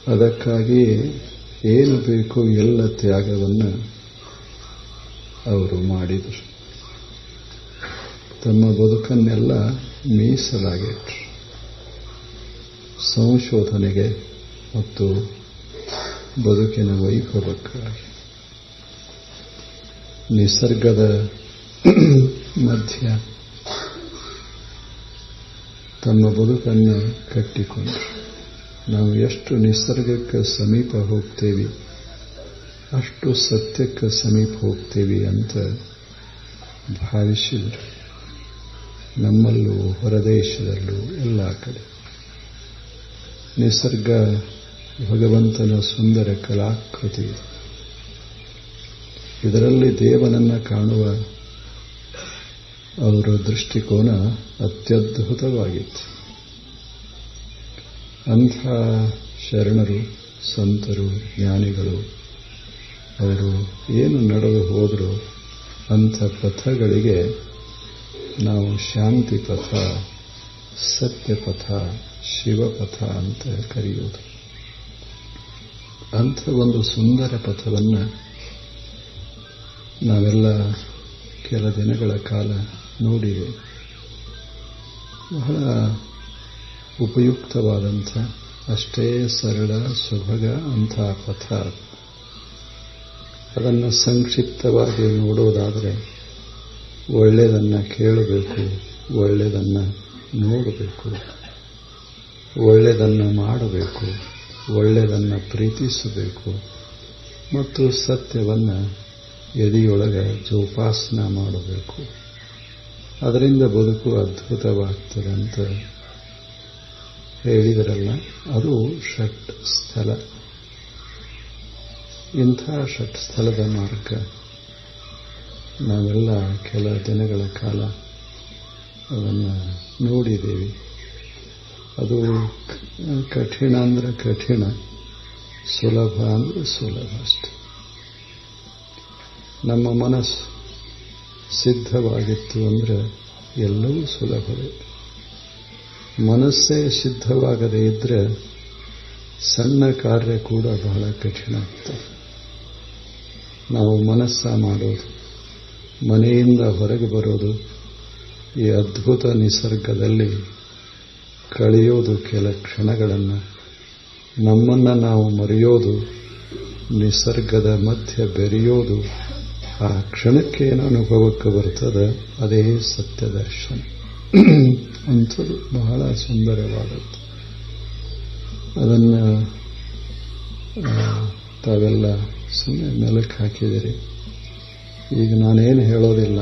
ಅದಕ್ಕಾಗಿ ಏನು ಬೇಕು ಎಲ್ಲ ತ್ಯಾಗವನ್ನು ಅವರು ಮಾಡಿದರು. ತಮ್ಮ ಬದುಕನ್ನೆಲ್ಲ ಮೀಸಲಾಗಿಟ್ಟರು ಸಂಶೋಧನೆಗೆ ಮತ್ತು ಬದುಕಿನ ವೈಭವಕ್ಕಾಗಿ. ನಿಸರ್ಗದ ಮಧ್ಯ ತಮ್ಮ ಬದುಕನ್ನು ಕಟ್ಟಿಕೊಂಡರು. ನಾವು ಎಷ್ಟು ನಿಸರ್ಗಕ್ಕೆ ಸಮೀಪ ಹೋಗ್ತೇವೆ ಅಷ್ಟು ಸತ್ಯಕ್ಕೆ ಸಮೀಪ ಹೋಗ್ತೇವೆ ಅಂತ ಭಾವಿಸಿದರು. ನಮ್ಮಲ್ಲೂ ಹೊರದೇಶದಲ್ಲೂ ಎಲ್ಲ ಕಡೆ ನಿಸರ್ಗ ಭಗವಂತನ ಸುಂದರ ಕಲಾಕೃತಿ. ಇದರಲ್ಲಿ ದೇವನನ್ನು ಕಾಣುವ ಅವರ ದೃಷ್ಟಿಕೋನ ಅತ್ಯದ್ಭುತವಾಗಿತ್ತು. ಅಂಥ ಶರಣರು, ಸಂತರು, ಜ್ಞಾನಿಗಳು ಅವರು ಏನು ನಡೆದು ಹೋದರೂ ಅಂಥ ಪಥಗಳಿಗೆ ನಾವು ಶಾಂತಿ ಪಥ, ಸತ್ಯಪಥ, ಶಿವಪಥ ಅಂತ ಕರೆಯುವುದು. ಅಂಥ ಒಂದು ಸುಂದರ ಪಥವನ್ನು ನಾವೆಲ್ಲ ಕೆಲ ದಿನಗಳ ಕಾಲ ನೋಡಿವೆ. ಬಹಳ ಉಪಯುಕ್ತವಾದಂಥ, ಅಷ್ಟೇ ಸರಳ ಸುಭಗ ಅಂಥ ಪಥ. ಅದನ್ನು ಸಂಕ್ಷಿಪ್ತವಾಗಿ ನೋಡೋದಾದರೆ ಒಳ್ಳೆಯದನ್ನು ಕೇಳಬೇಕು, ಒಳ್ಳೆಯದನ್ನು ನೋಡಬೇಕು, ಒಳ್ಳೆಯದನ್ನು ಮಾಡಬೇಕು, ಒಳ್ಳೆಯದನ್ನು ಪ್ರೀತಿಸಬೇಕು ಮತ್ತು ಸತ್ಯವನ್ನು ಎದೆಯೊಳಗೆ ಜೋಪಾಸನ ಮಾಡಬೇಕು. ಅದರಿಂದ ಬದುಕು ಅದ್ಭುತವಾಗ್ತದೆ ಅಂತ ಹೇಳಿದರಲ್ಲ, ಅದು ಷಟ್ ಸ್ಥಳ. ಇಂಥ ಷಟ್ ಸ್ಥಳದ ಮಾರ್ಗ ನಾವೆಲ್ಲ ಕೆಲ ದಿನಗಳ ಕಾಲ ಅದನ್ನು ನೋಡಿದ್ದೇವೆ. ಅದು ಕಠಿಣ ಅಂದರೆ ಕಠಿಣ, ಸುಲಭ ಅಂದರೆ ಸುಲಭ ಅಷ್ಟೆ. ನಮ್ಮ ಮನಸ್ಸು ಸಿದ್ಧವಾಗಿತ್ತು ಅಂದರೆ ಎಲ್ಲವೂ ಸುಲಭವೇ. ಮನಸ್ಸೇ ಸಿದ್ಧವಾಗದೇ ಇದ್ದರೆ ಸಣ್ಣ ಕಾರ್ಯ ಕೂಡ ಬಹಳ ಕಠಿಣ ಆಗ್ತದೆ. ನಾವು ಮನಸ್ಸ ಮಾಡೋದು, ಮನೆಯಿಂದ ಹೊರಗೆ ಬರೋದು, ಈ ಅದ್ಭುತ ನಿಸರ್ಗದಲ್ಲಿ ಕಳೆಯೋದು ಕೆಲ ಕ್ಷಣಗಳನ್ನು, ನಮ್ಮನ್ನು ನಾವು ಮರೆಯೋದು, ನಿಸರ್ಗದ ಮಧ್ಯೆ ಬೆರೆಯೋದು, ಆ ಕ್ಷಣಕ್ಕೆ ಏನು ಅನುಭವಕ್ಕೆ ಬರ್ತದೆ ಅದೇ ಸತ್ಯ ದರ್ಶನ. ಅಂಥದ್ದು ಬಹಳ ಸುಂದರವಾದದ್ದು. ಅದನ್ನು ತಾವೆಲ್ಲ ಸುಮ್ಮನೆ ಮೆಲುಕು ಹಾಕಿದಿರಿ. ಈಗ ನಾನೇನು ಹೇಳೋದಿಲ್ಲ,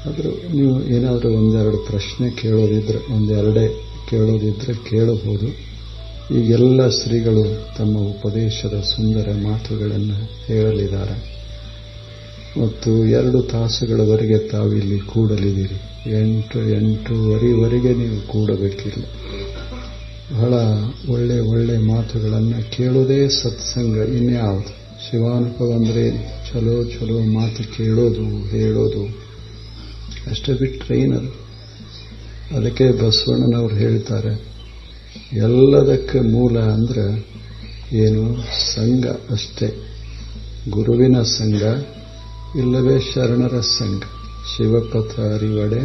ಆದರೂ ನೀವು ಏನಾದರೂ ಒಂದೆರಡು ಪ್ರಶ್ನೆ ಕೇಳೋದಿದ್ರೆ, ಒಂದೆರಡೇ ಕೇಳೋದಿದ್ರೆ ಕೇಳಬಹುದು. ಈಗೆಲ್ಲ ಶ್ರೀಗಳು ತಮ್ಮ ಉಪದೇಶದ ಸುಂದರ ಮಾತುಗಳನ್ನು ಹೇಳಲಿದ್ದಾರೆ ಮತ್ತು 2 ತಾಸುಗಳವರೆಗೆ ತಾವಿಲ್ಲಿ ಕೂಡಲಿದ್ದೀರಿ. 8:30ವರೆಗೆ ನೀವು ಕೂಡಬೇಕಿಲ್ಲ. ಬಹಳ ಒಳ್ಳೆ ಮಾತುಗಳನ್ನು ಕೇಳೋದೇ ಸತ್ಸಂಗ. ಇನ್ಯಾವುದು ಶಿವಾನುಭವ ಅಂದರೆ ಚಲೋ ಮಾತು ಕೇಳೋದು, ಹೇಳೋದು ಅಷ್ಟೇ ಬಿಟ್ಟರೆ ಏನದು. ಅದಕ್ಕೆ ಬಸವಣ್ಣನವರು ಹೇಳ್ತಾರೆ, ಎಲ್ಲದಕ್ಕೆ ಮೂಲ ಅಂದ್ರೆ ಏನು? ಸಂಘ ಅಷ್ಟೇ. ಗುರುವಿನ ಸಂಘ ಇಲ್ಲವೇ ಶರಣರ ಸಂಘ. ಶಿವಪಥ ಅರಿವಡೆ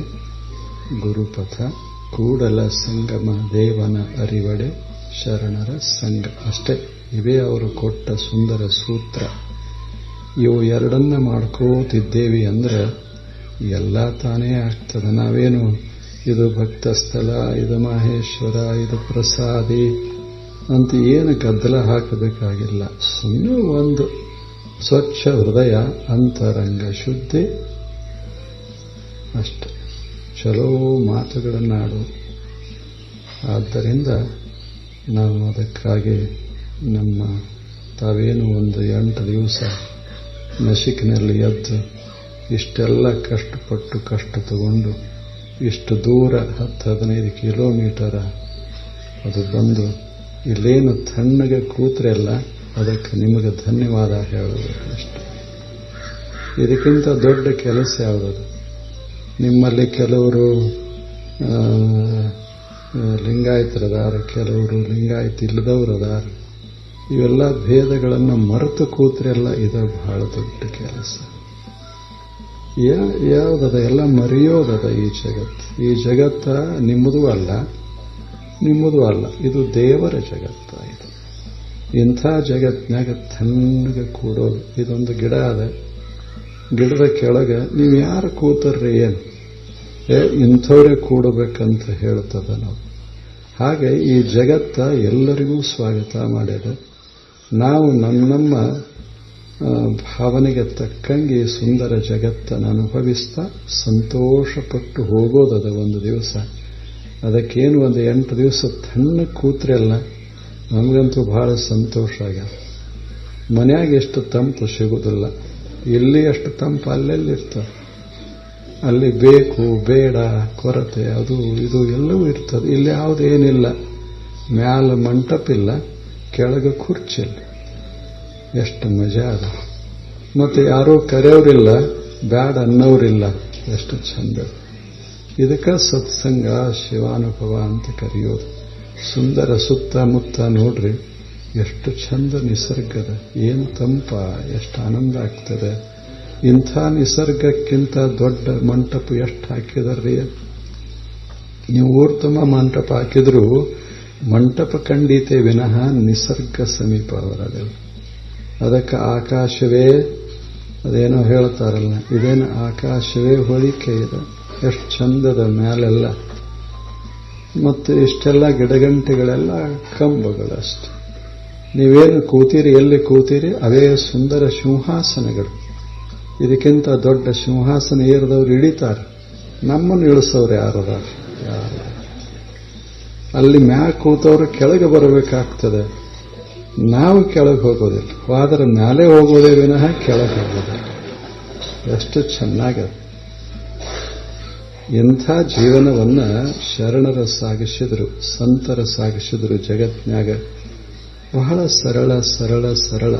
ಗುರುಪಥ, ಕೂಡಲ ಸಂಗಮ ದೇವನ ಅರಿವಡೆ ಶರಣರ ಸಂಘ. ಅಷ್ಟೇ. ಇವೇ ಅವರು ಕೊಟ್ಟ ಸುಂದರ ಸೂತ್ರ. ಇವು ಎರಡನ್ನ ಮಾಡ್ಕೋತಿದ್ದೇವಿ ಅಂದ್ರೆ ಎಲ್ಲ ತಾನೇ ಆಗ್ತದೆ. ನಾವೇನು ಇದು ಭಕ್ತ ಸ್ಥಳ, ಇದು ಮಹೇಶ್ವರ, ಇದು ಪ್ರಸಾದಿ ಅಂತ ಏನು ಗದ್ದಲ ಹಾಕಬೇಕಾಗಿಲ್ಲ. ಸುಮ್ಮನೆ ಒಂದು ಸ್ವಚ್ಛ ಹೃದಯ, ಅಂತರಂಗ ಶುದ್ಧಿ ಅಷ್ಟೆ. ಚಲೋ ಮಾತುಗಳನ್ನಾಡು. ಆದ್ದರಿಂದ ನಾವು ಅದಕ್ಕಾಗಿ ನಮ್ಮ ತಾವೇನು ಒಂದು 8 ದಿವಸ ನಸಿಕಿನಲ್ಲಿ ಎದ್ದು ಇಷ್ಟೆಲ್ಲ ಕಷ್ಟಪಟ್ಟು ಕಷ್ಟ ತಗೊಂಡು ಇಷ್ಟು ದೂರ 10-15 ಕಿಲೋಮೀಟರ ಅದು ಬಂದು ಇಲ್ಲೇನು ತಣ್ಣಗೆ ಕೂತ್ರೆಲ್ಲ ಅದಕ್ಕೆ ನಿಮಗೆ ಧನ್ಯವಾದ ಹೇಳಬೇಕು ಅಷ್ಟೆ. ಇದಕ್ಕಿಂತ ದೊಡ್ಡ ಕೆಲಸ ಯಾವುದದು? ನಿಮ್ಮಲ್ಲಿ ಕೆಲವರು ಲಿಂಗಾಯತರದಾರ, ಕೆಲವರು ಲಿಂಗಾಯತ ಇಲ್ಲದವರು ಅದಾರ. ಇವೆಲ್ಲ ಭೇದಗಳನ್ನು ಮರೆತು ಕೂತ್ರೆಲ್ಲ ಇದು ಬಹಳ ದೊಡ್ಡ ಕೆಲಸ. ಯಾವುದದ ಎಲ್ಲ ಮರೆಯೋದದ ಈ ಜಗತ್ತ ನಿಮ್ಮದೂ ಅಲ್ಲ, ಇದು ದೇವರ ಜಗತ್ತ. ಇದು ಇಂಥ ಜಗತ್ನಾಗ ತಣ್ಣಗೆ ಕೂಡೋದು. ಇದೊಂದು ಗಿಡ ಅದ, ಗಿಡದ ಕೆಳಗೆ ನೀವು ಯಾರು ಕೂತರ್ರಿ ಏನು ಇಂಥವ್ರೇ ಕೂಡಬೇಕಂತ ಹೇಳ್ತದ ನಾವು. ಹಾಗೆ ಈ ಜಗತ್ತ ಎಲ್ಲರಿಗೂ ಸ್ವಾಗತ ಮಾಡಿದೆ. ನಾವು ನಮ್ಮ ಭಾವನೆಗೆ ತಕ್ಕಂಗೆ ಸುಂದರ ಜಗತ್ತನ್ನು ಅನುಭವಿಸ್ತಾ ಸಂತೋಷಪಟ್ಟು ಹೋಗೋದದ ಒಂದು ದಿವಸ. ಅದಕ್ಕೇನು ಒಂದು 8 ದಿವಸ ತಣ್ಣ ಕೂತ್ರೆಲ್ಲ ನಮಗಂತೂ ಬಹಳ ಸಂತೋಷ ಆಗ್ಯದ. ಮನ್ಯಾಗ ಎಷ್ಟು ತಂಪು ಸಿಗುವುದಿಲ್ಲ, ಇಲ್ಲಿ ಅಷ್ಟು ತಂಪು ಅಲ್ಲೆಲ್ಲಿರ್ತದೆ. ಅಲ್ಲಿ ಬೇಕು ಬೇಡ ಕೊರತೆ ಅದು ಇದು ಎಲ್ಲವೂ ಇರ್ತದೆ. ಇಲ್ಲಿ ಯಾವುದೇನಿಲ್ಲ, ಮ್ಯಾಲ ಮಂಟಪಿಲ್ಲ, ಕೆಳಗೆ ಕುರ್ಚಿಲ್ಲ. ಎಷ್ಟು ಮಜಾ ಅದ. ಮತ್ತೆ ಯಾರೂ ಕರೆಯೋರಿಲ್ಲ, ಬ್ಯಾಡ ಅನ್ನೋರಿಲ್ಲ. ಎಷ್ಟು ಚಂದ. ಇದಕ್ಕೆ ಸತ್ಸಂಗ ಶಿವಾನುಭವ ಅಂತ ಕರೆಯೋದು. ಸುಂದರ ಸುತ್ತಮುತ್ತ ನೋಡ್ರಿ ಎಷ್ಟು ಚಂದ ನಿಸರ್ಗದ, ಏನು ತಂಪ, ಎಷ್ಟು ಆನಂದ ಆಗ್ತದೆ. ಇಂಥ ನಿಸರ್ಗಕ್ಕಿಂತ ದೊಡ್ಡ ಮಂಟಪ ಎಷ್ಟು ಹಾಕಿದಾರ್ರಿ. ನೀವು ಊರು ತುಂಬ ಮಂಟಪ ಹಾಕಿದ್ರು ಮಂಟಪ ಖಂಡಿತೆ ವಿನಃ ನಿಸರ್ಗ ಸಮೀಪ ಬರಲಿಲ್ಲ. ಅದಕ್ಕೆ ಆಕಾಶವೇ ಅದೇನೋ ಹೇಳ್ತಾರಲ್ಲ, ಇದೇನು ಆಕಾಶವೇ ಹೋಲಿಕೆ ಇದೆ. ಎಷ್ಟು ಚಂದದ ಮ್ಯಾಲೆಲ್ಲ. ಮತ್ತು ಇಷ್ಟೆಲ್ಲ ಗಿಡಗಂಟೆಗಳೆಲ್ಲ ಕಂಬಗಳಷ್ಟೆ. ನೀವೇನು ಕೂತೀರಿ, ಎಲ್ಲಿ ಕೂತೀರಿ, ಅವೇ ಸುಂದರ ಸಿಂಹಾಸನಗಳು. ಇದಕ್ಕಿಂತ ದೊಡ್ಡ ಸಿಂಹಾಸನ ಏರಿದವ್ರು ಇಳಿತಾರೆ, ನಮ್ಮನ್ನು ಇಳಿಸೋರು ಯಾರದ? ಯಾರು? ಅಲ್ಲಿ ಮ್ಯಾಗ ಕೂತವ್ರು ಕೆಳಗೆ ಬರಬೇಕಾಗ್ತದೆ. ನಾವು ಕೆಳಗೆ ಹೋಗೋದಿಲ್ಲ, ಹೋದರೆ ಮ್ಯಾಲೆ ಹೋಗೋದೇ ವಿನಃ ಕೆಳಗೆ ಹೋಗೋದಿಲ್ಲ. ಎಷ್ಟು ಚೆನ್ನಾಗದ. ಇಂಥ ಜೀವನವನ್ನ ಶರಣರ ಸಾಗಿಸಿದ್ರು, ಸಂತರ ಸಾಗಿಸಿದ್ರು. ಜಗತ್ನ್ಯಾಗ ಬಹಳ ಸರಳ ಸರಳ ಸರಳ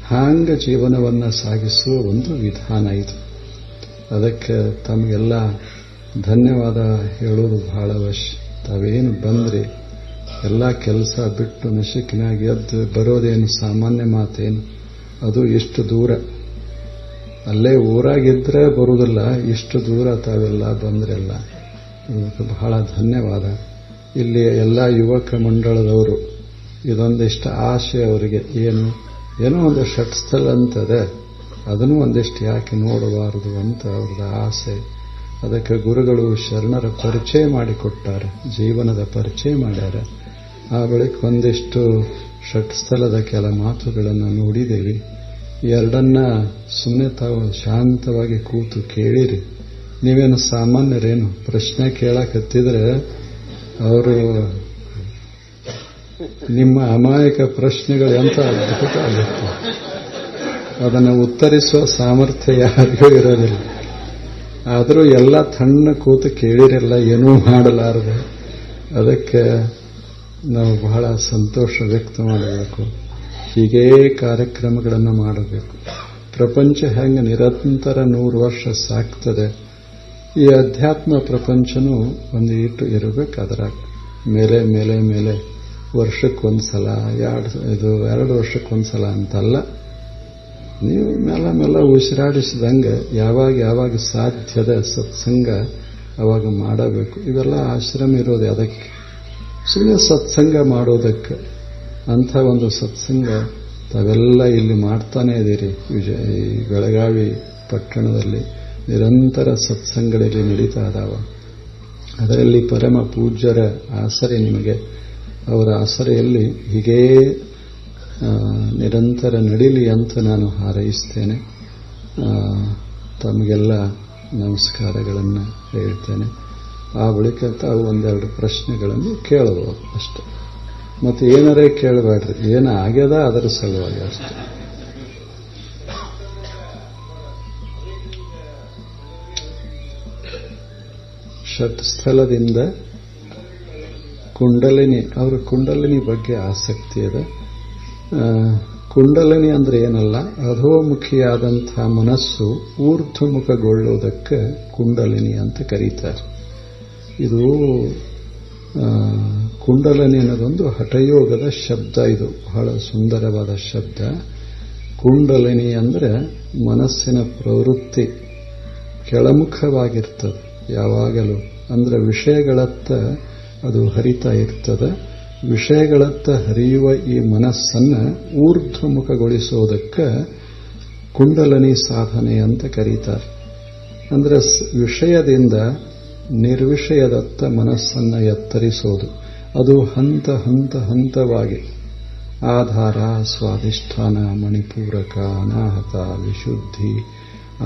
ಹಾಂಗ ಜೀವನವನ್ನ ಸಾಗಿಸುವ ಒಂದು ವಿಧಾನ ಇದು. ಅದಕ್ಕೆ ತಮಗೆಲ್ಲ ಧನ್ಯವಾದ ಹೇಳೋದು ಬಹಳ ಅವಶ್ಯ. ತಾವೇನು ಬಂದ್ರಿ, ಎಲ್ಲ ಕೆಲಸ ಬಿಟ್ಟು ನಶಿಕಿನಾಗಿ ಎದ್ದು ಬರೋದೇನು ಸಾಮಾನ್ಯ ಮಾತೇನು. ಅದು ಇಷ್ಟು ದೂರ, ಅಲ್ಲೇ ಊರಾಗಿದ್ರೆ ಬರುವುದಿಲ್ಲ, ಇಷ್ಟು ದೂರ ತಾವೆಲ್ಲ ಬಂದ್ರೆಲ್ಲ ಇದಕ್ಕೆ ಬಹಳ ಧನ್ಯವಾದ. ಇಲ್ಲಿ ಎಲ್ಲ ಯುವಕ ಮಂಡಳದವರು ಇದೊಂದಿಷ್ಟು ಆಸೆ ಅವರಿಗೆ, ಏನೋ ಒಂದು ಷಟ್ಸ್ಥಳ ಅಂತದೆ, ಅದನ್ನು ಒಂದಿಷ್ಟು ಯಾಕೆ ನೋಡಬಾರದು ಅಂತ ಅವ್ರದ್ದು ಆಸೆ. ಅದಕ್ಕೆ ಗುರುಗಳು ಶರಣರ ಪರಿಚಯ ಮಾಡಿಕೊಟ್ಟಾರೆ, ಜೀವನದ ಪರಿಚಯ ಮಾಡ್ಯಾರ. ಆ ಬಳಿಕ ಒಂದಿಷ್ಟು ಷಟ್ಸ್ಥಳದ ಕೆಲ ಮಾತುಗಳನ್ನು ನೋಡಿದ್ದೇವೆ. ಎರಡನ್ನ ಸುಮ್ಮನೆ ತಾವು ಶಾಂತವಾಗಿ ಕೂತು ಕೇಳಿರಿ. ನೀವೇನು ಸಾಮಾನ್ಯರೇನು? ಪ್ರಶ್ನೆ ಕೇಳಕತ್ತಿದ್ರೆ ಅವರು ನಿಮ್ಮ ಅಮಾಯಕ ಪ್ರಶ್ನೆಗಳು ಎಂತ ಅದ್ಭುತ ಆಗುತ್ತೆ. ಅದನ್ನು ಉತ್ತರಿಸುವ ಸಾಮರ್ಥ್ಯ ಯಾರಿಗೂ ಇರೋದಿಲ್ಲ. ಆದರೂ ಎಲ್ಲ ತಣ್ಣ ಕೂತು ಕೇಳಿರಲ್ಲ, ಏನೂ ಮಾಡಲಾರದು. ಅದಕ್ಕೆ ನಾವು ಬಹಳ ಸಂತೋಷ ವ್ಯಕ್ತ ಮಾಡಬೇಕು. ಹೀಗೇ ಕಾರ್ಯಕ್ರಮಗಳನ್ನು ಮಾಡಬೇಕು. ಪ್ರಪಂಚ ಹೆಂಗೆ ನಿರಂತರ 100 ವರ್ಷ ಸಾಕ್ತದೆ, ಈ ಅಧ್ಯಾತ್ಮ ಪ್ರಪಂಚನೂ ಒಂದು ಇಟ್ಟು ಇರಬೇಕು. ಅದರ ಮೇಲೆ ಮೇಲೆ ಮೇಲೆ ವರ್ಷಕ್ಕೊಂದ್ಸಲ, 2 ವರ್ಷಕ್ಕೊಂದ್ಸಲ ಅಂತಲ್ಲ, ನೀವು ಮೇಲೆ ಉಸಿರಾಡಿಸಿದಂಗೆ ಯಾವಾಗ ಸಾಧ್ಯದ ಸತ್ಸಂಗ ಅವಾಗ ಮಾಡಬೇಕು. ಇವೆಲ್ಲ ಆಶ್ರಮ ಇರೋದು ಅದಕ್ಕೆ, ಸುಮ್ಮನೆ ಸತ್ಸಂಗ ಮಾಡೋದಕ್ಕೆ. ಅಂಥ ಒಂದು ಸತ್ಸಂಗ ತಾವೆಲ್ಲ ಇಲ್ಲಿ ಮಾಡ್ತಾನೇ ಇದ್ದೀರಿ. ಈ ಬೆಳಗಾವಿ ಪಟ್ಟಣದಲ್ಲಿ ನಿರಂತರ ಸತ್ಸಂಗಗಳಲ್ಲಿ ನಡೀತಾ ಇದ್ದಾವ. ಅದರಲ್ಲಿ ಪರಮ ಪೂಜ್ಯರ ಆಸರೆ ನಿಮಗೆ, ಅವರ ಆಸರೆಯಲ್ಲಿ ಹೀಗೇ ನಿರಂತರ ನಡೀಲಿ ಅಂತ ನಾನು ಹಾರೈಸ್ತೇನೆ. ತಮಗೆಲ್ಲ ನಮಸ್ಕಾರಗಳನ್ನು ಹೇಳ್ತೇನೆ. ಆ ಬಳಿಕ ತಾವು ಒಂದೆರಡು ಪ್ರಶ್ನೆಗಳನ್ನು ಕೇಳಬಹುದು ಅಷ್ಟೆ. ಮತ್ತು ಏನಾರೇ ಕೇಳಬೇಡ್ರಿ, ಏನು ಆಗ್ಯದ ಅದರ ಸಲುವಾಗಿ ಅಷ್ಟೆ. ಷಟ್ಸ್ಥಲದಿಂದ ಕುಂಡಲಿನಿ, ಅವರ ಕುಂಡಲಿನಿ ಬಗ್ಗೆ ಆಸಕ್ತಿ ಇದೆ. ಕುಂಡಲಿನಿ ಅಂದ್ರೆ ಏನಲ್ಲ, ಅಧೋಮುಖಿಯಾದಂಥ ಮನಸ್ಸು ಊರ್ಧ್ವಮುಖಗೊಳ್ಳುವುದಕ್ಕೆ ಕುಂಡಲಿನಿ ಅಂತ ಕರೀತಾರೆ. ಇದು ಕುಂಡಲಿನಿ ಅನ್ನೋದೊಂದು ಹಠಯೋಗದ ಶಬ್ದ. ಇದು ಬಹಳ ಸುಂದರವಾದ ಶಬ್ದ. ಕುಂಡಲಿನಿ ಅಂದರೆ ಮನಸ್ಸಿನ ಪ್ರವೃತ್ತಿ ಕೆಳಮುಖವಾಗಿರ್ತದೆ ಯಾವಾಗಲೂ. ಅಂದರೆ ವಿಷಯಗಳತ್ತ ಅದು ಹರಿತಾ ಇರ್ತದೆ. ವಿಷಯಗಳತ್ತ ಹರಿಯುವ ಈ ಮನಸ್ಸನ್ನು ಊರ್ಧ್ವಮುಖಗೊಳಿಸೋದಕ್ಕೆ ಕುಂಡಲಿನಿ ಸಾಧನೆ ಅಂತ ಕರೀತಾರೆ. ಅಂದರೆ ವಿಷಯದಿಂದ ನಿರ್ವಿಷಯದತ್ತ ಮನಸ್ಸನ್ನು ಎತ್ತರಿಸೋದು. ಅದು ಹಂತ ಹಂತ ಹಂತವಾಗಿ ಆಧಾರ, ಸ್ವಾಧಿಷ್ಠಾನ, ಮಣಿಪೂರಕ, ಅನಾಹತ, ವಿಶುದ್ಧಿ,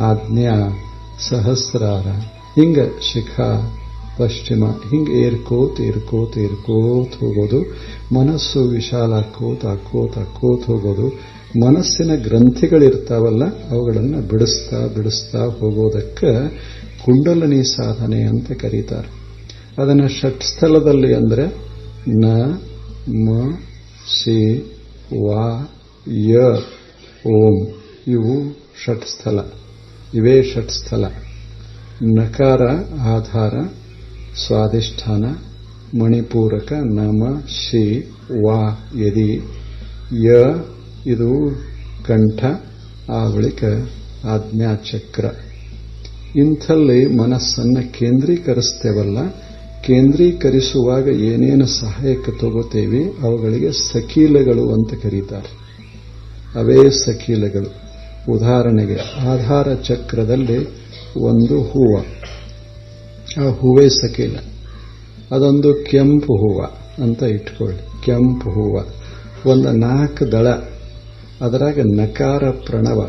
ಆಜ್ಞಾ, ಸಹಸ್ರಾರ, ಹಿಂಗೆ ಶಿಖಾ, ಪಶ್ಚಿಮ, ಹಿಂಗೆ ಏರ್ಕೋತ ಹೋಗೋದು. ಮನಸ್ಸು ವಿಶಾಲ ಅಕ್ಕೋತ ಹೋಗೋದು. ಮನಸ್ಸಿನ ಗ್ರಂಥಿಗಳಿರ್ತಾವಲ್ಲ ಅವುಗಳನ್ನು ಬಿಡಿಸ್ತಾ ಹೋಗೋದಕ್ಕೆ ಕುಂಡಲಿನಿ ಸಾಧನೆ ಅಂತ ಕರೀತಾರೆ. ಅದನ್ನು ಷಟ್ಸ್ಥಲದಲ್ಲಿ ಅಂದರೆ ನ, ಮ, ಶಿ, ವಾ, ಯ, ಓಂ ಇವು ಷಟ್ಸ್ಥಲ. ಇವೇ ಷಟ್ಸ್ಥಲ. ನಕಾರ ಆಧಾರ, ಸ್ವಾಧಿಷ್ಠಾನ, ಮಣಿಪೂರಕ, ನಮ, ಶಿ, ವಾ ಯದಿ, ಯ ಇದು ಕಂಠ, ಆ ಬಳಿಕ ಆಜ್ಞಾಚಕ್ರ. ಇಂಥಲ್ಲಿ ಮನಸ್ಸನ್ನು ಕೇಂದ್ರೀಕರಿಸ್ತೇವಲ್ಲ, ಕೇಂದ್ರೀಕರಿಸುವಾಗ ಏನೇನು ಸಹಾಯಕ ತಗೋತೇವೆ ಅವುಗಳಿಗೆ ಸಕೀಲಗಳು ಅಂತ ಕರೀತಾರೆ. ಅವೇ ಸಕೀಲಗಳು. ಉದಾಹರಣೆಗೆ ಆಧಾರ ಚಕ್ರದಲ್ಲಿ ಒಂದು ಹೂವು, ಆ ಹೂವೇ ಸಕೀಲ. ಅದೊಂದು ಕೆಂಪು ಹೂವು ಅಂತ ಇಟ್ಕೊಳ್ಳಿ. ಕೆಂಪು ಹೂವು ಒಂದು 4 ದಳ, ಅದರಾಗ ನಕಾರ ಪ್ರಣವ,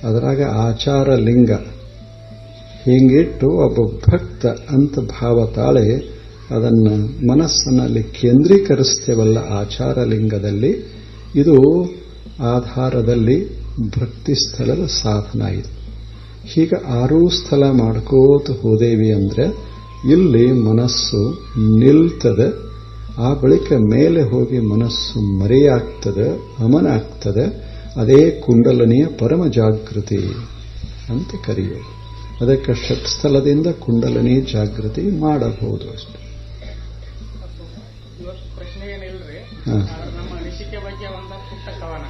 ಅದರಾಗ ಆಚಾರ ಲಿಂಗ, ಹೀಗಿಟ್ಟು ಒಬ್ಬ ಭಕ್ತ ಅಂತ ಭಾವ ತಾಳೆ ಅದನ್ನು ಮನಸ್ಸನ್ನಲ್ಲಿ ಕೇಂದ್ರೀಕರಿಸ್ತೇವಲ್ಲ ಆಚಾರ ಲಿಂಗದಲ್ಲಿ. ಇದು ಆಧಾರದಲ್ಲಿ ಭಕ್ತಿ ಸ್ಥಳದ ಸಾಧನ. ಇದು ಹೀಗೆ 6 ಸ್ಥಳ ಮಾಡ್ಕೋತ ಹೋದೇವಿ ಅಂದರೆ ಇಲ್ಲಿ ಮನಸ್ಸು ನಿಲ್ತದೆ. ಆ ಬಳಿಕ ಮೇಲೆ ಹೋಗಿ ಮನಸ್ಸು ಮರೆಯಾಗ್ತದೆ, ಅಮನ ಆಗ್ತದೆ. ಅದೇ ಕುಂಡಲಿನಿಯ ಪರಮ ಜಾಗೃತಿ ಅಂತ ಕರೆಯೋದು. ಅದಕ್ಕೆ ಷಟ್ಸ್ಥಲದಿಂದ ಕುಂಡಲಿನಿ ಜಾಗೃತಿ ಮಾಡಬಹುದು ಅಷ್ಟೆ. ಪ್ರಶ್ನೆ ಏನಿಲ್ರಿ, ನಮ್ಮ ಅನಿಸಿಕೆ ಬಗ್ಗೆ ಒಂದು ಪುಟ್ಟ ಕವನ.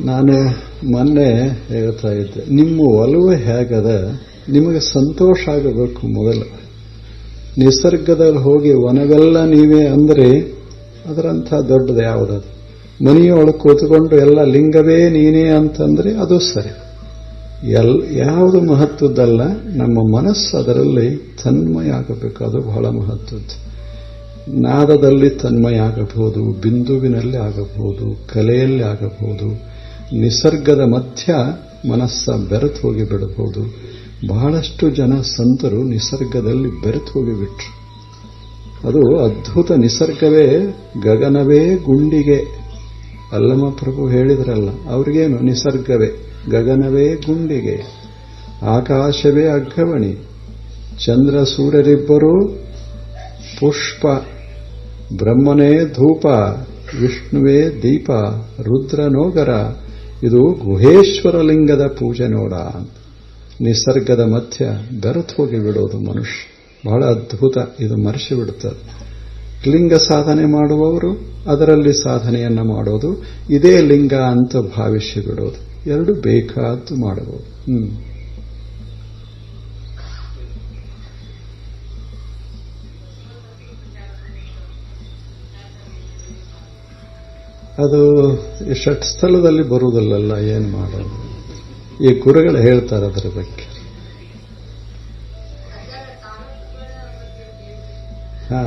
ನಾನು ಮೊನ್ನೆ ಹೇಳ್ತಾ ಇದ್ದೆ, ನಿಮ್ಮ ಒಲವು ಹೇಗದ, ನಿಮಗೆ ಸಂತೋಷ ಆಗಬೇಕು ಮೊದಲು. ನಿಸರ್ಗದಲ್ಲಿ ಹೋಗಿ ವನವೆಲ್ಲ ನೀವೇ ಅಂದರೆ ಅದರಂಥ ದೊಡ್ಡದು ಯಾವುದದು? ಮನೆಯೊಳಗೆ ಕೂತ್ಕೊಂಡು ಎಲ್ಲ ಲಿಂಗವೇ ನೀನೇ ಅಂತಂದ್ರೆ ಅದು ಸರಿ. ಯಾವುದು ಮಹತ್ವದ್ದಲ್ಲ, ನಮ್ಮ ಮನಸ್ಸು ಅದರಲ್ಲಿ ತನ್ಮಯ ಆಗಬೇಕು. ಅದು ಬಹಳ ಮಹತ್ವದ್ದು. ನಾದದಲ್ಲಿ ತನ್ಮಯ ಆಗಬಹುದು, ಬಿಂದುವಿನಲ್ಲಿ ಆಗಬಹುದು, ಕಲೆಯಲ್ಲಿ ಆಗಬಹುದು. ನಿಸರ್ಗದ ಮಧ್ಯ ಮನಸ್ಸ ಬೆರೆತು ಹೋಗಿ ಬಿಡಬಹುದು. ಬಹಳಷ್ಟು ಜನ ಸಂತರು ನಿಸರ್ಗದಲ್ಲಿ ಬೆರೆತು ಹೋಗಿಬಿಟ್ರು. ಅದು ಅದ್ಭುತ. ನಿಸರ್ಗವೇ ಗಗನವೇ ಗುಂಡಿಗೆ. ಅಲ್ಲಮ ಪ್ರಭು ಹೇಳಿದ್ರಲ್ಲ, ಅವ್ರಿಗೇನು ನಿಸರ್ಗವೇ ಗಗನವೇ ಗುಂಡಿಗೆ, ಆಕಾಶವೇ ಅಗ್ಗವಣಿ, ಚಂದ್ರ ಸೂರ್ಯರಿಬ್ಬರೂ ಪುಷ್ಪ, ಬ್ರಹ್ಮನೇ ಧೂಪ, ವಿಷ್ಣುವೇ ದೀಪ, ರುದ್ರನೋಗರ. ಇದು ಗುಹೇಶ್ವರ ಲಿಂಗದ ಪೂಜೆ ನೋಡ. ನಿಸರ್ಗದ ಮಧ್ಯ ಬೆರೆತು ಹೋಗಿ ಬಿಡೋದು ಮನುಷ್ಯ ಬಹಳ ಅದ್ಭುತ. ಇದು ಮರೆಸಿ ಬಿಡುತ್ತದೆ. ಲಿಂಗ ಸಾಧನೆ ಮಾಡುವವರು ಅದರಲ್ಲಿ ಸಾಧನೆಯನ್ನ ಮಾಡೋದು, ಇದೇ ಲಿಂಗ ಅಂತ ಭಾವಿಸಿ ಬಿಡೋದು. ಎರಡು ಬೇಕಾದ್ದು ಮಾಡಬಹುದು. ಅದು ಷಟ್ಸ್ಥಲದಲ್ಲಿ ಬರುವುದಿಲ್ಲಲ್ಲ, ಏನು ಮಾಡೋದು? ಈ ಗುರುಗಳು ಹೇಳ್ತಾರೆ ಅದರ ಬಗ್ಗೆ. ಹಾ,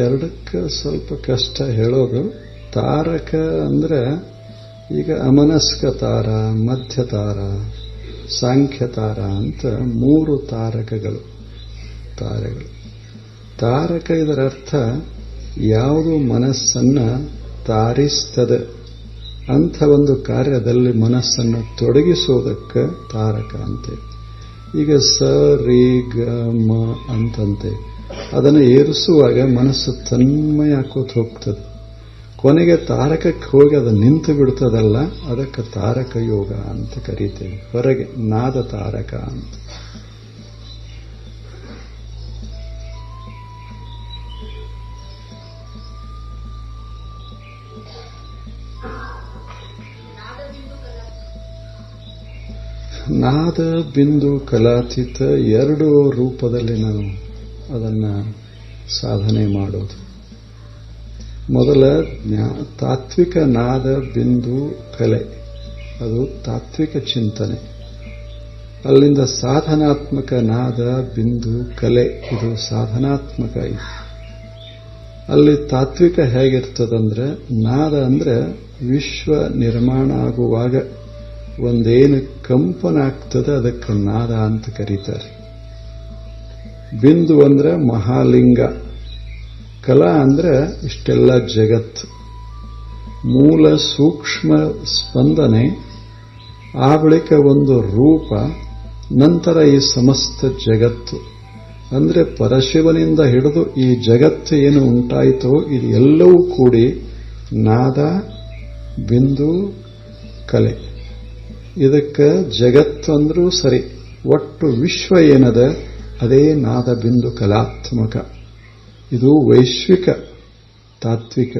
ಎರಡಕ್ಕೆ ಸ್ವಲ್ಪ ಕಷ್ಟ ಹೇಳೋದು. ತಾರಕ ಅಂದ್ರೆ ಈಗ ಅಮನಸ್ಕ ತಾರ, ಮಧ್ಯ ತಾರ, ಸಾಂಖ್ಯ ತಾರ ಅಂತ 3 ತಾರಕಗಳು. ತಾರಕ ಇದರ ಅರ್ಥ ಯಾವುದು ಮನಸ್ಸನ್ನ ತಾರಿಸ್ತದೆ ಅಂಥ ಒಂದು ಕಾರ್ಯದಲ್ಲಿ ಮನಸ್ಸನ್ನು ತೊಡಗಿಸೋದಕ್ಕೆ ತಾರಕ ಅಂತೆ. ಈಗ ಸ ರೇ ಗ ಮ ಅಂತಂತೆ ಅದನ್ನು ಏರಿಸುವಾಗ ಮನಸ್ಸು ತನ್ಮಯ ಆಕೋತ ಹೋಗ್ತದೆ. ಕೊನೆಗೆ ತಾರಕಕ್ಕೆ ಹೋಗಿ ಅದು ನಿಂತು ಬಿಡ್ತದಲ್ಲ, ಅದಕ್ಕೆ ತಾರಕ ಯೋಗ ಅಂತ ಕರೀತೇವೆ. ಹೊರಗೆ ನಾದ ತಾರಕ ಅಂತ. ನಾದ ಬಿಂದು ಕಲಾತೀತ ಎರಡು ರೂಪದಲ್ಲಿ ನಾವು ಅದನ್ನು ಸಾಧನೆ ಮಾಡೋದು. ಮೊದಲ ತಾತ್ವಿಕ ನಾದ ಬಿಂದು ಕಲೆ, ಅದು ತಾತ್ವಿಕ ಚಿಂತನೆ. ಅಲ್ಲಿಂದ ಸಾಧನಾತ್ಮಕ ನಾದ ಬಿಂದು ಕಲೆ, ಇದು ಸಾಧನಾತ್ಮಕ. ಅಲ್ಲಿ ತಾತ್ವಿಕ ಹೇಗಿರ್ತದಂದ್ರೆ, ನಾದ ಅಂದ್ರೆ ವಿಶ್ವ ನಿರ್ಮಾಣ ಆಗುವಾಗ ಒಂದೇನು ಕಂಪನ ಆಗ್ತದೆ ಅದಕ್ಕೆ ನಾದ ಅಂತ ಕರೀತಾರೆ. ಬಿಂದು ಅಂದ್ರೆ ಮಹಾಲಿಂಗ, ಕಲಾ ಅಂದ್ರೆ ಇಷ್ಟೆಲ್ಲ ಜಗತ್ತು, ಮೂಲ ಸೂಕ್ಷ್ಮ ಸ್ಪಂದನೆ, ಆ ಬಳಿಕ ಒಂದು ರೂಪ, ನಂತರ ಈ ಸಮಸ್ತ ಜಗತ್ತು. ಅಂದ್ರೆ ಪರಶಿವನಿಂದ ಹಿಡಿದು ಈ ಜಗತ್ತು ಏನು ಉಂಟಾಯಿತೋ ಇದು ಎಲ್ಲವೂ ಕೂಡಿ ನಾದ ಬಿಂದು ಕಲೆ. ಇದಕ್ಕೆ ಜಗತ್ತು ಅಂದ್ರೂ ಸರಿ, ಒಟ್ಟು ವಿಶ್ವ ಏನದ ಅದೇ ನಾದ ಬಿಂದು ಕಲಾತ್ಮಕ. ಇದು ವೈಶ್ವಿಕ ತಾತ್ವಿಕ.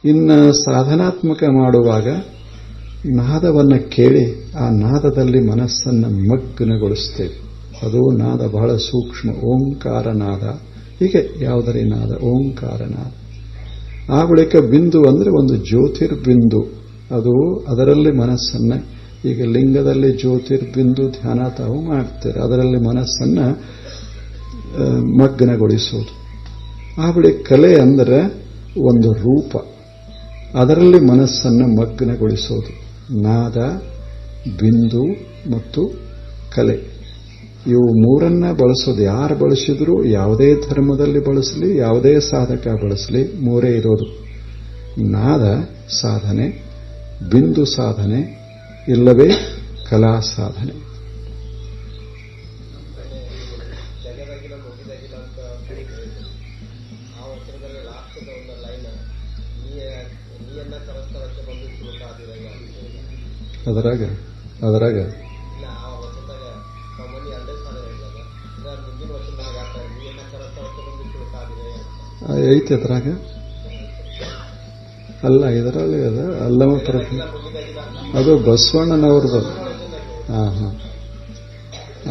ಇನ್ನು ಸಾಧನಾತ್ಮಕ ಮಾಡುವಾಗ ನಾದವನ್ನು ಕೇಳಿ ಆ ನಾದದಲ್ಲಿ ಮನಸ್ಸನ್ನು ಮಗ್ನಗೊಳಿಸ್ತೇವೆ. ಅದು ನಾದ ಬಹಳ ಸೂಕ್ಷ್ಮ, ಓಂಕಾರ ನಾದ. ಹೀಗೆ ಯಾವುದರಿ ನಾದ, ಓಂಕಾರ ನಾದ. ಆ ಬಳಿಕ ಬಿಂದು ಅಂದ್ರೆ ಒಂದು ಜ್ಯೋತಿರ್ಬಿಂದು, ಅದು ಅದರಲ್ಲಿ ಮನಸ್ಸನ್ನು, ಈಗ ಲಿಂಗದಲ್ಲಿ ಜ್ಯೋತಿರ್ಬಿಂದು ಧ್ಯಾನ ತಾವು ಮಾಡ್ತಾರೆ, ಅದರಲ್ಲಿ ಮನಸ್ಸನ್ನು ಮಗ್ನಗೊಳಿಸೋದು. ಆ ಬಳಿಕ ಕಲೆ ಅಂದರೆ ಒಂದು ರೂಪ, ಅದರಲ್ಲಿ ಮನಸ್ಸನ್ನು ಮಗ್ನಗೊಳಿಸೋದು. ನಾದ ಬಿಂದು ಮತ್ತು ಕಲೆ, ಇವು ಮೂರನ್ನ ಬಳಸೋದು. ಯಾರು ಬಳಸಿದ್ರು, ಯಾವುದೇ ಧರ್ಮದಲ್ಲಿ ಬಳಸಲಿ, ಯಾವುದೇ ಸಾಧಕ ಬಳಸಲಿ, ಮೂರೇ ಇರೋದು. ನಾದ ಸಾಧನೆ, ಬಿಂದು ಸಾಧನೆ, ಇಲ್ಲವೇ ಕಲಾ ಸಾಧನೆ. ಅದರಾಗ ಐತಿ ಅದ್ರಾಗ ಅಲ್ಲ, ಇದರಲ್ಲಿ ಅದ ಅಲ್ಲಮ ಪ್ರಭು, ಅದು ಬಸವಣ್ಣನವ್ರದ್ದು.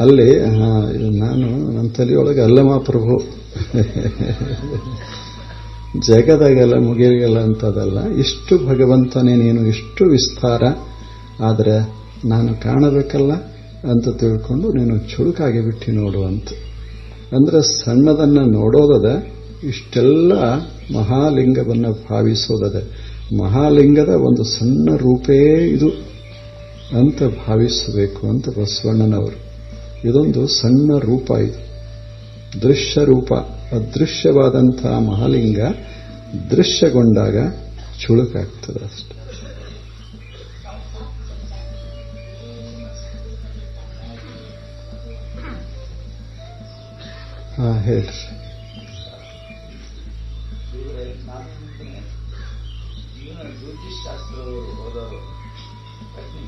ಅಲ್ಲಿ ನಾನು ನನ್ನ ತಲೆಯೊಳಗೆ ಅಲ್ಲಮ ಪ್ರಭು ಜಗದಾಗೆಲ್ಲ ಮುಗಿಯಲ್ಲ ಅಂತದಲ್ಲ. ಇಷ್ಟು ಭಗವಂತನೇ ನೀನು, ಇಷ್ಟು ವಿಸ್ತಾರ, ಆದರೆ ನಾನು ಕಾಣಬೇಕಲ್ಲ ಅಂತ ತಿಳ್ಕೊಂಡು ನೀನು ಚುರುಕಾಗಿ ಬಿಟ್ಟು ನೋಡು ಅಂತ. ಅಂದ್ರೆ ಸಣ್ಣದನ್ನು ನೋಡೋದದ, ಇಷ್ಟೆಲ್ಲ ಮಹಾಲಿಂಗವನ್ನು ಭಾವಿಸೋದದ. ಮಹಾಲಿಂಗದ ಒಂದು ಸಣ್ಣ ರೂಪೇ ಇದು ಅಂತ ಭಾವಿಸಬೇಕು ಅಂತ ಬಸವಣ್ಣನವರು. ಇದೊಂದು ಸಣ್ಣ ರೂಪ, ಇದು ದೃಶ್ಯ ರೂಪ. ಅದೃಶ್ಯವಾದಂತಹ ಮಹಾಲಿಂಗ ದೃಶ್ಯಗೊಂಡಾಗ ಚುಳುಕಾಗ್ತದೆ ಅಷ್ಟೆ. ಹೇಳ್ರಿ. ಜ್ಯೋತಿಷ್ಶಾಸ್ತ್ರ ಓದೋರು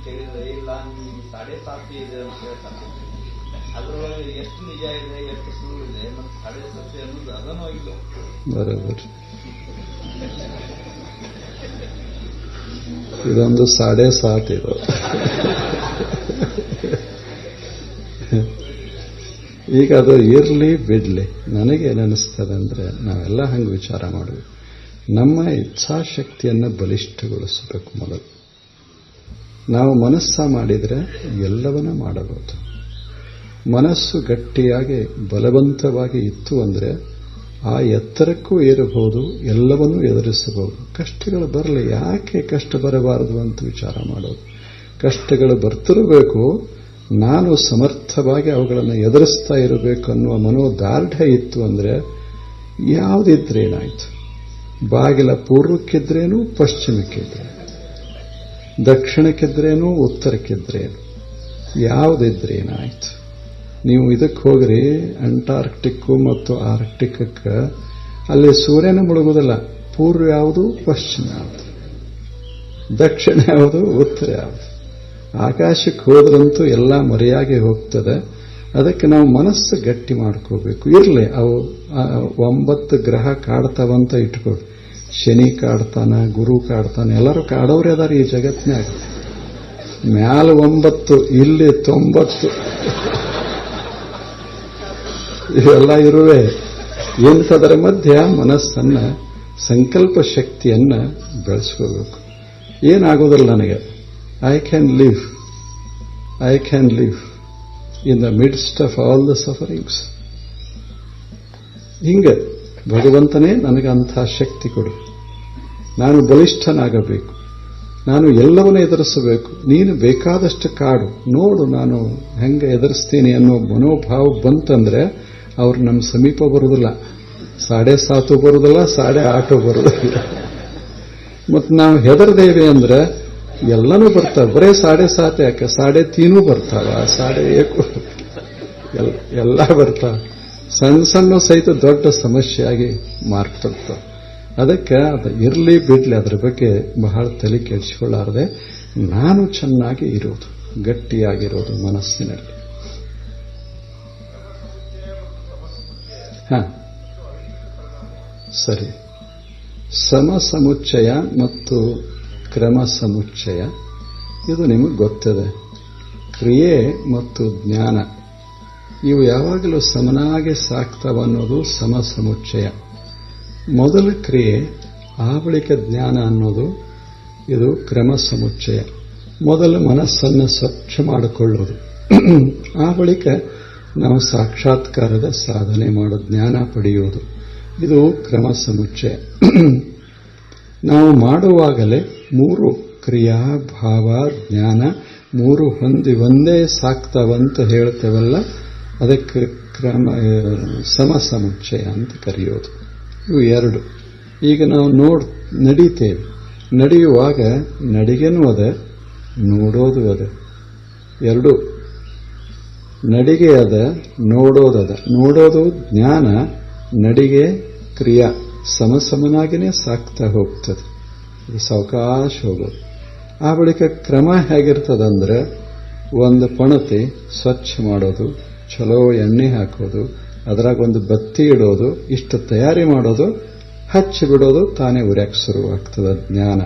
ಕೇಳಿದ್ರೆ ಇಲ್ಲ, ನಿಮ್ಗೆ 7.5 ಇದೆ ಅಂತ ಹೇಳ್ತಾರೆ. ಅದರೊಳಗೆ ಎಷ್ಟು ನಿಜ ಇದೆ, ಎಷ್ಟು ಸುಳ್ಳು ಇದೆ, ಮತ್ತು 7.5 ಅನ್ನೋದು ಅದನ್ನೋ ಇಲ್ಲ. ಬರೋಬರ್. ಇದೊಂದು 7.5 ಇದು. ಈಗ ಅದು ಇರ್ಲಿ ಬಿಡ್ಲಿ, ನನಗೇನನ್ನಿಸ್ತದಂದ್ರೆ ನಾವೆಲ್ಲ ಹಂಗೆ ವಿಚಾರ ಮಾಡಬೇಕು. ನಮ್ಮ ಇಚ್ಛಾಶಕ್ತಿಯನ್ನು ಬಲಿಷ್ಠಗೊಳಿಸಬೇಕು. ಮೊದಲು ನಾವು ಮನಸ್ಸ ಮಾಡಿದರೆ ಎಲ್ಲವನ್ನ ಮಾಡಬಹುದು. ಮನಸ್ಸು ಗಟ್ಟಿಯಾಗಿ ಬಲವಂತವಾಗಿ ಇತ್ತು ಅಂದರೆ ಆ ಎತ್ತರಕ್ಕೂ ಏರಬಹುದು, ಎಲ್ಲವನ್ನೂ ಎದುರಿಸಬಹುದು. ಕಷ್ಟಗಳು ಬರಲಿ, ಯಾಕೆ ಕಷ್ಟ ಬರಬಾರದು ಅಂತ ವಿಚಾರ ಮಾಡೋದು. ಕಷ್ಟಗಳು ಬರ್ತಿರಬೇಕು, ನಾನು ಸಮರ್ಥವಾಗಿ ಅವುಗಳನ್ನು ಎದುರಿಸ್ತಾ ಇರಬೇಕು ಅನ್ನುವ ಮನೋದಾರ್ಢ್ಯ ಇತ್ತು ಅಂದರೆ ಯಾವುದಿದ್ರೇನಾಯ್ತು. ಬಾಗಿಲ ಪೂರ್ವಕ್ಕಿದ್ರೇನು, ಪಶ್ಚಿಮಕ್ಕಿದ್ರೇನು, ದಕ್ಷಿಣಕ್ಕಿದ್ರೇನು, ಉತ್ತರಕ್ಕಿದ್ರೇನು, ಯಾವುದಿದ್ರೇನಾಯ್ತು. ನೀವು ಇದಕ್ಕೆ ಹೋಗ್ರಿ ಅಂಟಾರ್ಕ್ಟಿಕ್ಕು ಮತ್ತು ಆರ್ಕ್ಟಿಕಕ್ಕೆ, ಅಲ್ಲಿ ಸೂರ್ಯನ ಮುಳುಗುವುದಿಲ್ಲ. ಪೂರ್ವ ಯಾವುದು, ಪಶ್ಚಿಮ ಯಾವುದು, ದಕ್ಷಿಣ ಯಾವುದು, ಉತ್ತರ ಯಾವುದು. ಆಕಾಶಕ್ಕೆ ಹೋದ್ರಂತೂ ಎಲ್ಲ ಮರೆಯಾಗಿ ಹೋಗ್ತದೆ. ಅದಕ್ಕೆ ನಾವು ಮನಸ್ಸು ಗಟ್ಟಿ ಮಾಡ್ಕೋಬೇಕು. ಇರಲಿ, ಅವು 9 ಗ್ರಹ ಕಾಡ್ತಾವಂತ ಇಟ್ಕೊಳ್ಳಿ. ಶನಿ ಕಾಡ್ತಾನ, ಗುರು ಕಾಡ್ತಾನೆ, ಎಲ್ಲರೂ ಕಾಡೋರೇ ಅದಾರ ಈ ಜಗತ್ತಿನಾಗ. ಮ್ಯಾಲ 9, ಇಲ್ಲಿ 90 ಇವೆಲ್ಲ ಇರುವೆ. ಇಂಥದರ ಮಧ್ಯ ಮನಸ್ಸನ್ನ, ಸಂಕಲ್ಪ ಶಕ್ತಿಯನ್ನ ಬೆಳೆಸ್ಕೋಬೇಕು. ಏನಾಗೋದಿಲ್ಲ ನನಗೆ. I can live in the midst of all the sufferings. ಹಿಂಗೆ ಭಗವಂತನೇ ನನಗೆ ಅಂಥ ಶಕ್ತಿ ಕೊಡು. ನಾನು ಬಲಿಷ್ಠನಾಗಬೇಕು, ನಾನು ಎಲ್ಲವನ್ನೂ ಎದುರಿಸಬೇಕು. ನೀನು ಬೇಕಾದಷ್ಟು ಕಾಡು, ನೋಡು ನಾನು ಹೆಂಗೆ ಎದುರಿಸ್ತೀನಿ ಅನ್ನೋ ಮನೋಭಾವ ಬಂತಂದ್ರೆ ಅವ್ರು ನಮ್ಮ ಸಮೀಪ ಬರುವುದಿಲ್ಲ. 7.5 ಬರುವುದಿಲ್ಲ, 8.5 ಬರುವುದಿಲ್ಲ. ಮತ್ತು ನಾವು ಹೆದರ್ದೇವೆ ಅಂದ್ರೆ ಎಲ್ಲನೂ ಬರ್ತಾವೆ. ಬರೇ 7.5 ಯಾಕೆ, 3.5 ಬರ್ತಾವ, 1.5 ಎಲ್ಲ ಬರ್ತಾವ. ಸಣ್ಣ ಸಹಿತ ದೊಡ್ಡ ಸಮಸ್ಯೆಯಾಗಿ ಮಾರ್ಪಡ್ತಾವೆ. ಅದಕ್ಕೆ ಅದು ಇರಲಿ ಬಿಡ್ಲಿ, ಅದ್ರ ಬಗ್ಗೆ ಬಹಳ ತಲೆ ಕೆಡಿಸಿಕೊಳ್ಳಾರದೆ ನಾನು ಚೆನ್ನಾಗಿ ಇರೋದು, ಗಟ್ಟಿಯಾಗಿರೋದು ಮನಸ್ಸಿನಲ್ಲಿ. ಸರಿ. ಸಮುಚ್ಚಯ ಮತ್ತು ಕ್ರಮ ಸಮುಚ್ಚಯ ಇದು ನಿಮಗೆ ಗೊತ್ತಿದೆ. ಕ್ರಿಯೆ ಮತ್ತು ಜ್ಞಾನ ಇವು ಯಾವಾಗಲೂ ಸಮನಾಗಿ ಸಾಕ್ತಾವನ್ನೋದು ಸಮುಚ್ಚಯ. ಮೊದಲ ಕ್ರಿಯೆ, ಆ ಬಳಿಕ ಜ್ಞಾನ ಅನ್ನೋದು ಇದು ಕ್ರಮ ಸಮುಚ್ಚಯ. ಮೊದಲು ಮನಸ್ಸನ್ನು ಸ್ವಚ್ಛ ಮಾಡಿಕೊಳ್ಳೋದು, ಆ ಬಳಿಕ ನಾವು ಸಾಕ್ಷಾತ್ಕಾರದ ಸಾಧನೆ ಮಾಡೋ ಜ್ಞಾನ ಪಡೆಯೋದು, ಇದು ಕ್ರಮ ಸಮುಚ್ಚಯ. ನಾವು ಮಾಡುವಾಗಲೇ 3 ಕ್ರಿಯಾ, ಭಾವ, ಜ್ಞಾನ 3 ಹೊಂದಿ ಒಂದೇ ಸಾಕ್ತಾವಂತ ಹೇಳ್ತೇವಲ್ಲ, ಅದಕ್ಕೆ ಸಮುಚ್ಚಯ ಅಂತ ಕರೆಯೋದು. ಇವು 2. ಈಗ ನಾವು ನಡೀತೇವೆ. ನಡೆಯುವಾಗ ನಡಿಗೆನೂ ಅದ, ನೋಡೋದು ಅದ. 2 ನಡಿಗೆ ಅದ, ನೋಡೋದದ. ನೋಡೋದು ಜ್ಞಾನ, ನಡಿಗೆ ಕ್ರಿಯಾ ಸಮನಾಗಿನೇ ಸಾಕ್ತಾ ಹೋಗ್ತದೆ. ಇದು ಸಾವಕಾಶ ಹೋಗೋದು. ಆ ಬಳಿಕ ಕ್ರಮ ಹೇಗಿರ್ತದಂದ್ರೆ, ಒಂದು ಪಣತಿ ಸ್ವಚ್ಛ ಮಾಡೋದು, ಚಲೋ ಎಣ್ಣೆ ಹಾಕೋದು, ಅದರಾಗ ಒಂದು ಬತ್ತಿ ಇಡೋದು, ಇಷ್ಟು ತಯಾರಿ ಮಾಡೋದು, ಹಚ್ಚಿ ಬಿಡೋದು, ತಾನೇ ಉರ್ಯಾಕ್ ಶುರುವಾಗ್ತದೆ ಜ್ಞಾನ.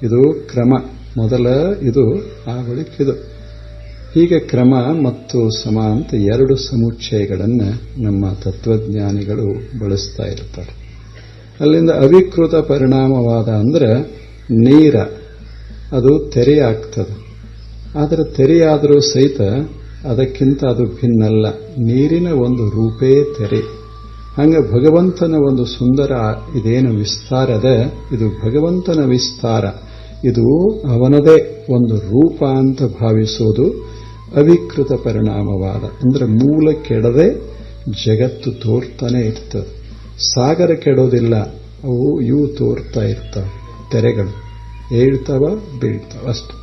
ಇದು ಕ್ರಮ. ಮೊದಲ ಇದು, ಆ ಬಳಿಕ ಇದು. ಹೀಗೆ ಕ್ರಮ ಮತ್ತು ಸಮ ಅಂತ 2 ಸಮುಚ್ಚಯಗಳನ್ನು ನಮ್ಮ ತತ್ವಜ್ಞಾನಿಗಳು ಬಳಸ್ತಾ ಇರ್ತಾರೆ. ಅಲ್ಲಿಂದ ಅವಿಕೃತ ಪರಿಣಾಮವಾದ ಅಂದ್ರೆ ನೀರ, ಅದು ತೆರೆಯಾಗ್ತದೆ. ಆದರೆ ತೆರೆಯಾದರೂ ಸಹಿತ ಅದಕ್ಕಿಂತ ಅದು ಭಿನ್ನಲ್ಲ. ನೀರಿನ ಒಂದು ರೂಪೇ ತೆರೆ. ಹಂಗೆ ಭಗವಂತನ ಒಂದು ಸುಂದರ ಇದೇನು ವಿಸ್ತಾರ ಅದ, ಇದು ಭಗವಂತನ ವಿಸ್ತಾರ. ಇದು ಅವನದೇ ಒಂದು ರೂಪ ಅಂತ ಭಾವಿಸೋದು ಅವಿಕೃತ ಪರಿಣಾಮವಾದ. ಅಂದ್ರೆ ಮೂಲ ಕೆಡದೆ ಜಗತ್ತು ತೋರ್ತಾನೆ ಇರ್ತದೆ. ಸಾಗರ ಕೆಡೋದಿಲ್ಲ, ಇವು ತೋರ್ತಾ ಇರ್ತಾವೆ. ತೆರೆಗಳು ಏಳ್ತಾವ, ಬೀಳ್ತಾವ ಅಷ್ಟೆ.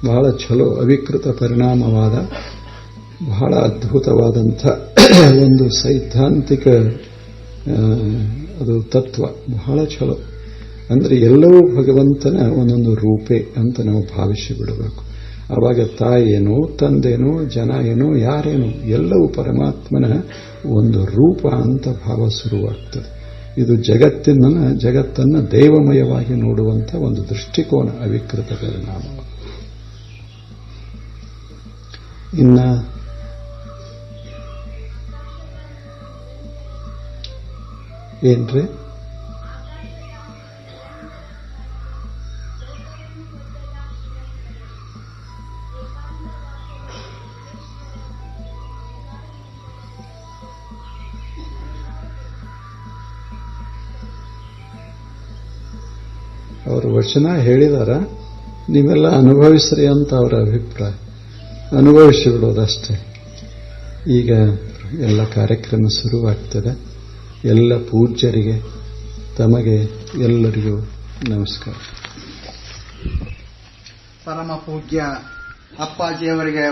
ಬಹಳ ಚಲೋ ಅವಿಕೃತ ಪರಿಣಾಮವಾದ, ಬಹಳ ಅದ್ಭುತವಾದಂಥ ಒಂದು ಸೈದ್ಧಾಂತಿಕ ಅದು ತತ್ವ. ಬಹಳ ಚಲೋ. ಅಂದ್ರೆ ಎಲ್ಲವೂ ಭಗವಂತನ ಒಂದೊಂದು ರೂಪೇ ಅಂತ ನಾವು ಭಾವಿಸಿ ಬಿಡಬೇಕು. ಆವಾಗ ತಾಯೇನೋ, ತಂದೆನೋ, ಜನ ಏನೋ, ಯಾರೇನೋ, ಎಲ್ಲವೂ ಪರಮಾತ್ಮನ ಒಂದು ರೂಪ ಅಂತ ಭಾವ ಶುರುವಾಗ್ತದೆ. ಇದು ಜಗತ್ತನ್ನು ದೈವಮಯವಾಗಿ ನೋಡುವಂಥ ಒಂದು ದೃಷ್ಟಿಕೋನ ಅವಿಕೃತ ಪರಿಣಾಮ. ಇನ್ನ ಏನ್ರಿ, ಅವರು ವಚನ ಹೇಳಿದಾರ, ನೀವೆಲ್ಲ ಅನುಭವಿಸ್ರಿ ಅಂತ ಅವರ ಅಭಿಪ್ರಾಯ. ಅನುಭವಿಸಿ ಬಿಡೋದಷ್ಟೇ. ಈಗ ಎಲ್ಲ ಕಾರ್ಯಕ್ರಮ ಶುರುವಾಗ್ತದೆ. ಎಲ್ಲ ಪೂಜ್ಯರಿಗೆ, ತಮಗೆ ಎಲ್ಲರಿಗೂ ನಮಸ್ಕಾರ. ಪರಮ ಪೂಜ್ಯ ಅಪ್ಪಾಜಿಯವರಿಗೆ